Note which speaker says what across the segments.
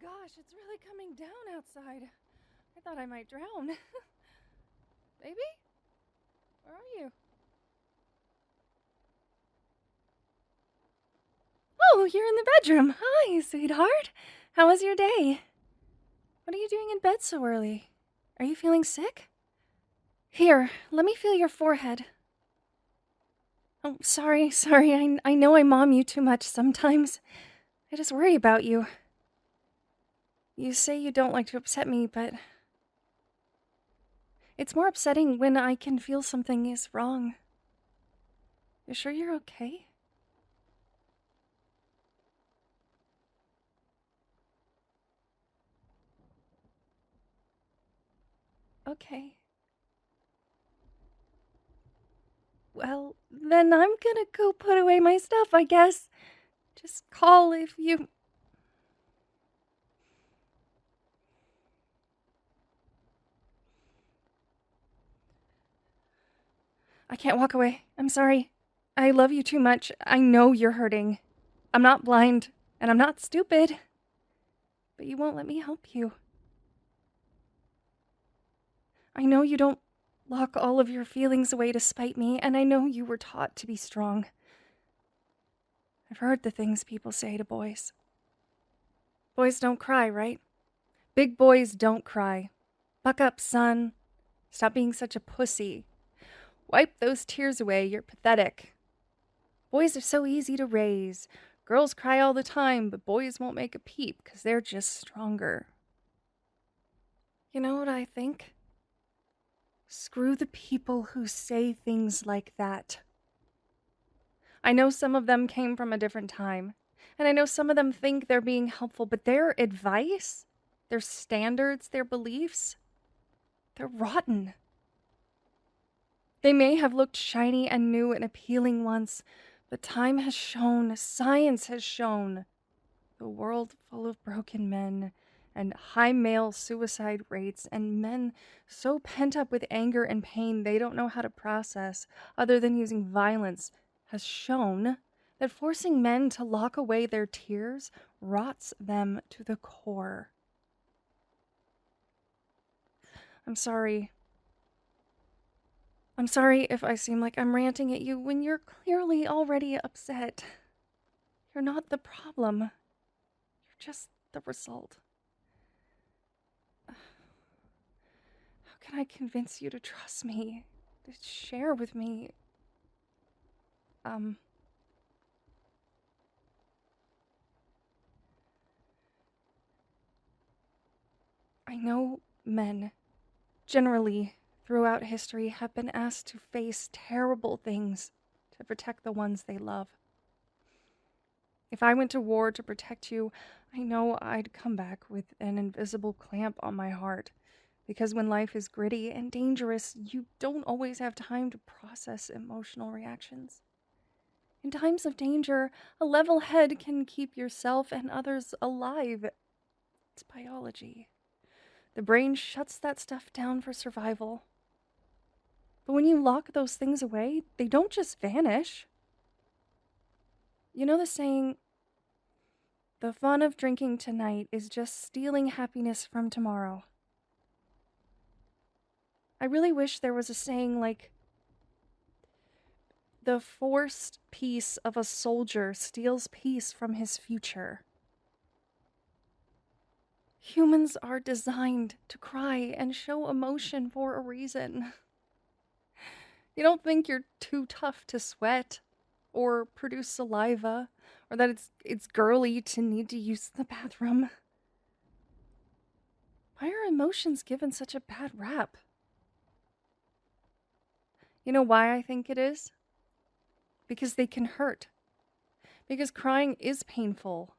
Speaker 1: gosh, it's really coming down outside. I thought I might drown. Baby? Where are you? Oh, you're in the bedroom. Hi, sweetheart. How was your day? What are you doing in bed so early? Are you feeling sick? Here, let me feel your forehead. Oh, sorry. I know I mom you too much sometimes. I just worry about you. You say you don't like to upset me, but it's more upsetting when I can feel something is wrong. You sure you're okay? Okay. Well, then I'm gonna go put away my stuff, I guess. Just call if you... I can't walk away. I'm sorry. I love you too much. I know you're hurting. I'm not blind, and I'm not stupid. But you won't let me help you. I know you don't lock all of your feelings away to spite me, and I know you were taught to be strong. I've heard the things people say to boys. Boys don't cry, right? Big boys don't cry. Buck up, son. Stop being such a pussy. Wipe those tears away, you're pathetic. Boys are so easy to raise. Girls cry all the time, but boys won't make a peep because they're just stronger. You know what I think? Screw the people who say things like that. I know some of them came from a different time, and I know some of them think they're being helpful, but their advice, their standards, their beliefs, they're rotten. They may have looked shiny and new and appealing once, but time has shown, science has shown, the world full of broken men and high male suicide rates and men so pent up with anger and pain they don't know how to process other than using violence has shown that forcing men to lock away their tears rots them to the core. I'm sorry. I'm sorry if I seem like I'm ranting at you when you're clearly already upset. You're not the problem. You're just the result. How can I convince you to trust me? To share with me? I know men, generally, throughout history, have been asked to face terrible things to protect the ones they love. If I went to war to protect you, I know I'd come back with an invisible clamp on my heart. Because when life is gritty and dangerous, you don't always have time to process emotional reactions. In times of danger, a level head can keep yourself and others alive. It's biology. The brain shuts that stuff down for survival. But when you lock those things away, they don't just vanish. You know the saying, the fun of drinking tonight is just stealing happiness from tomorrow. I really wish there was a saying like, the forced peace of a soldier steals peace from his future. Humans are designed to cry and show emotion for a reason. You don't think you're too tough to sweat or produce saliva or that it's girly to need to use the bathroom. Why are emotions given such a bad rap? You know why I think it is? Because they can hurt. Because crying is painful.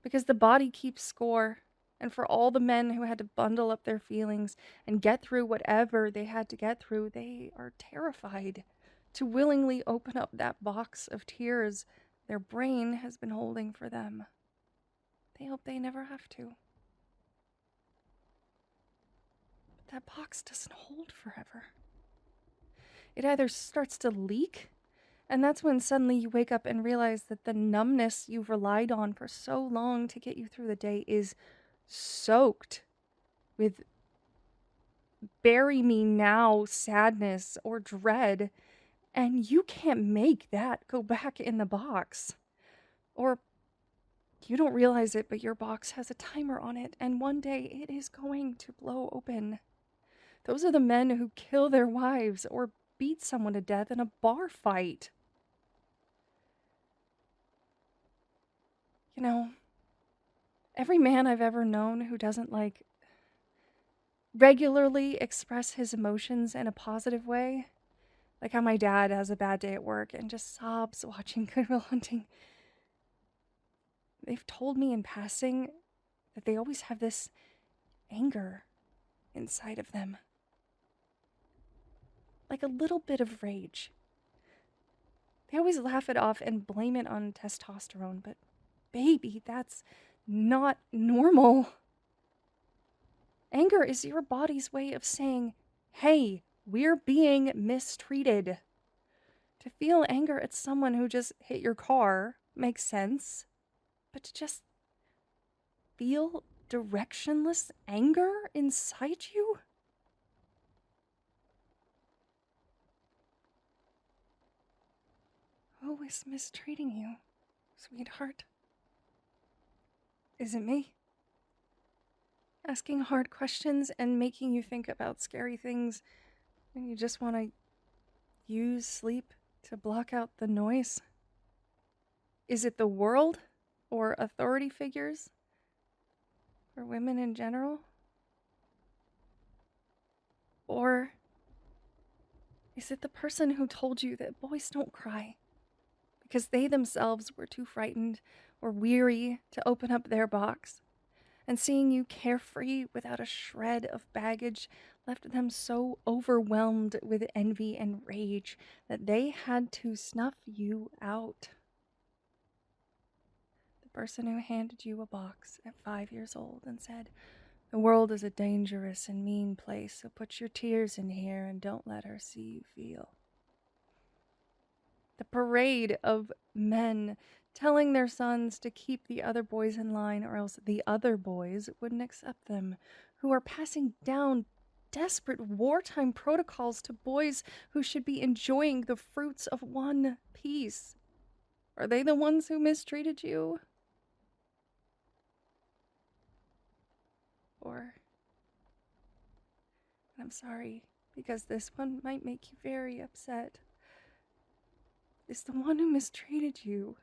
Speaker 1: Because the body keeps score. And for all the men who had to bundle up their feelings and get through whatever they had to get through, they are terrified to willingly open up that box of tears their brain has been holding for them. They hope they never have to. But that box doesn't hold forever. It either starts to leak And that's when suddenly you wake up and realize that the numbness you've relied on for so long to get you through the day is soaked with bury me now sadness or dread, and you can't make that go back in the box. Or you don't realize it, but your box has a timer on it, and one day it is going to blow open. Those are the men who kill their wives or beat someone to death in a bar fight. You know, every man I've ever known who doesn't, like, regularly express his emotions in a positive way, like how my dad has a bad day at work and just sobs watching Good Will Hunting, they've told me in passing that they always have this anger inside of them. Like a little bit of rage. They always laugh it off and blame it on testosterone, but baby, that's not normal. Anger is your body's way of saying, hey, we're being mistreated. To feel anger at someone who just hit your car makes sense, but to just feel directionless anger inside you? Who is mistreating you, sweetheart? Is it me? Asking hard questions and making you think about scary things when you just want to use sleep to block out the noise? Is it the world or authority figures or women in general? Or is it the person who told you that boys don't cry because they themselves were too frightened or weary to open up their box? And seeing you carefree without a shred of baggage left them so overwhelmed with envy and rage that they had to snuff you out. The person who handed you a box at 5 years old and said, "The world is a dangerous and mean place, so put your tears in here and don't let her see you feel." The parade of men telling their sons to keep the other boys in line or else the other boys wouldn't accept them, who are passing down desperate wartime protocols to boys who should be enjoying the fruits of one peace. Are they the ones who mistreated you? Or, I'm sorry, because this one might make you very upset, is the one who mistreated you,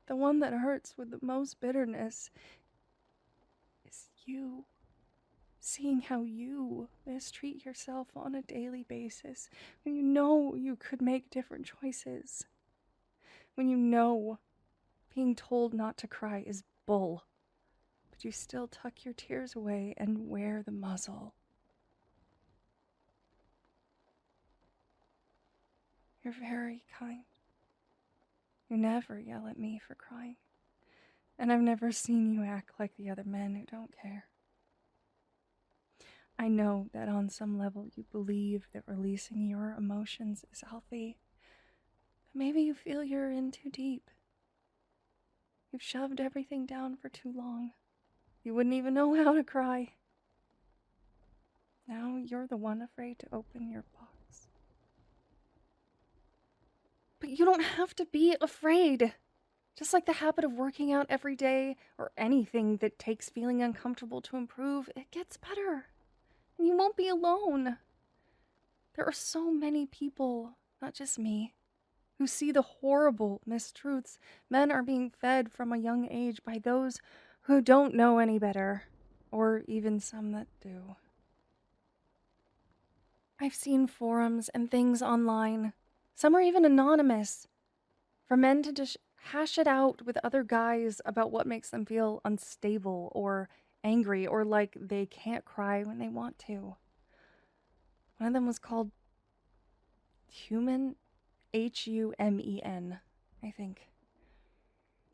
Speaker 1: the one that hurts with the most bitterness, is you. Seeing how you mistreat yourself on a daily basis when you know you could make different choices. When you know being told not to cry is bull, but you still tuck your tears away and wear the muzzle. You're very kind. You never yell at me for crying. And I've never seen you act like the other men who don't care. I know that on some level you believe that releasing your emotions is healthy, but maybe you feel you're in too deep. You've shoved everything down for too long. You wouldn't even know how to cry. Now you're the one afraid to open your box. But you don't have to be afraid. Just like the habit of working out every day or anything that takes feeling uncomfortable to improve, it gets better. And you won't be alone. There are so many people, not just me, who see the horrible mistruths men are being fed from a young age by those who don't know any better, or even some that do. I've seen forums and things online, some are even anonymous, for men to just hash it out with other guys about what makes them feel unstable or angry or like they can't cry when they want to. One of them was called Human, Humen, I think.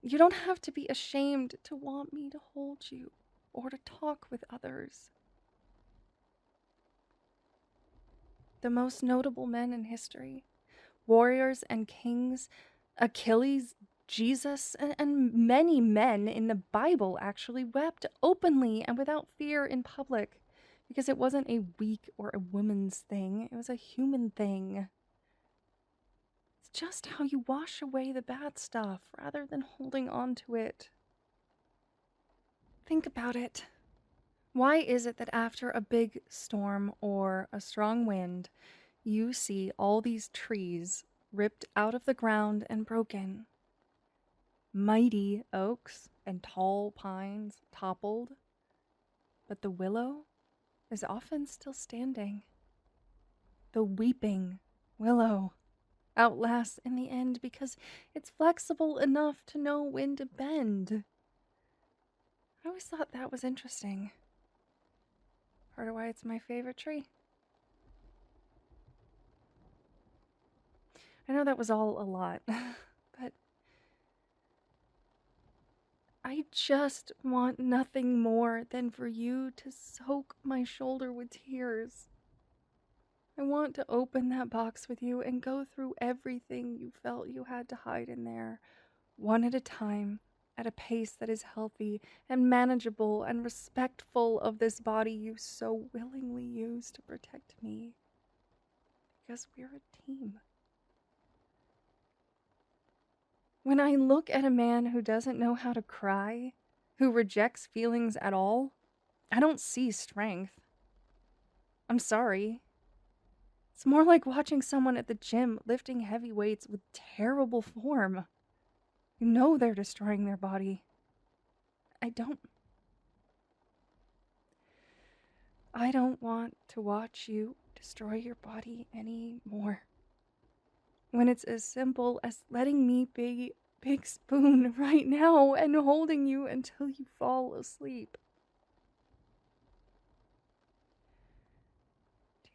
Speaker 1: You don't have to be ashamed to want me to hold you or to talk with others. The most notable men in history warriors and kings, Achilles, Jesus, and many men in the Bible actually wept openly and without fear in public, because it wasn't a weak or a woman's thing, it was a human thing. It's just how you wash away the bad stuff rather than holding on to it. Think about it. Why is it that after a big storm or a strong wind, you see all these trees ripped out of the ground and broken? Mighty oaks and tall pines toppled, but the willow is often still standing. The weeping willow outlasts in the end because it's flexible enough to know when to bend. I always thought that was interesting. Part of why it's my favorite tree. I know that was all a lot, but I just want nothing more than for you to soak my shoulder with tears. I want to open that box with you and go through everything you felt you had to hide in there, one at a time, at a pace that is healthy and manageable and respectful of this body you so willingly use to protect me. Because we're a team. When I look at a man who doesn't know how to cry, who rejects feelings at all, I don't see strength. I'm sorry. It's more like watching someone at the gym lifting heavy weights with terrible form. You know they're destroying their body. I don't want to watch you destroy your body anymore. When it's as simple as letting me be Big Spoon right now and holding you until you fall asleep.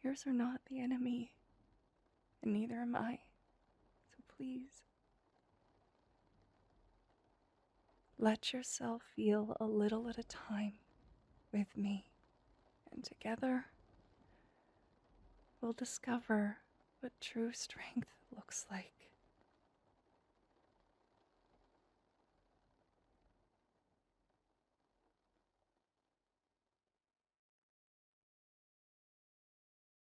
Speaker 1: Tears are not the enemy, and neither am I. So please, let yourself feel a little at a time with me, and together we'll discover what true strength looks like.